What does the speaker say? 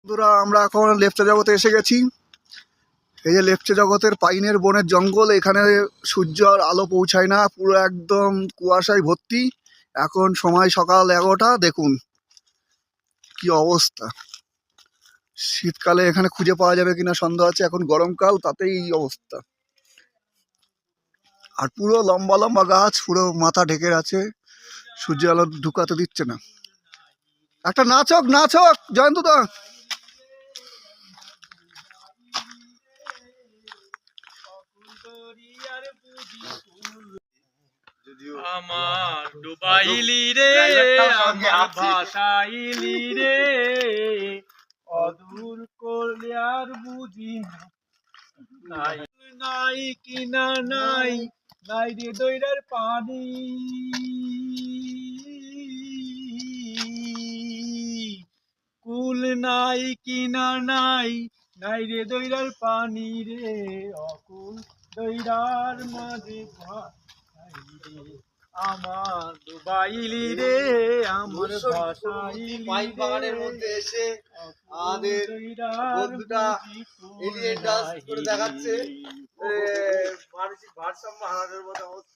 বন্ধুরা, আমরা এখন লেপচা জগতে এসে গেছি। এই যে লেপচা জগতের পাইনের বনের জঙ্গল, এখানে সূর্য আর আলো পৌঁছায় না, পুরো একদম কুয়াশায় ভর্তি। এখন সময় সকাল 11টা, দেখুন কি অবস্থা। শীতকালে এখানে খুঁজে পাওয়া যাবে কিনা সন্দেহ আছে, এখন গরমকাল তাতেই এই অবস্থা। আর পুরো লম্বা লম্বা গাছ, পুরো মাথা ঢেকে আছে, সূর্য আলো ঢুকাতে দিচ্ছে না। একটা নাচক নাচক জয়ন্তদা। আমার ডুবাইলি রে, আমার ভাসাইলি রে, অদূর করলে আর বুঝি নাই, নাই কিনা নাই, নাই রে দইরার পানি, কুল নাই কিনা নাই, নাই রে দইরার পানি রে, অকুল দইরার মাঝে আমার ডুবাইলি রে, আমার ভাসাইলি পাইন বাগানের মধ্যে এসে আমাদের বন্ধুটা এলিয়েন ডান্স করে দেখাচ্ছে। মানসিক ভারসাম্য হারানোর মতো অবস্থা।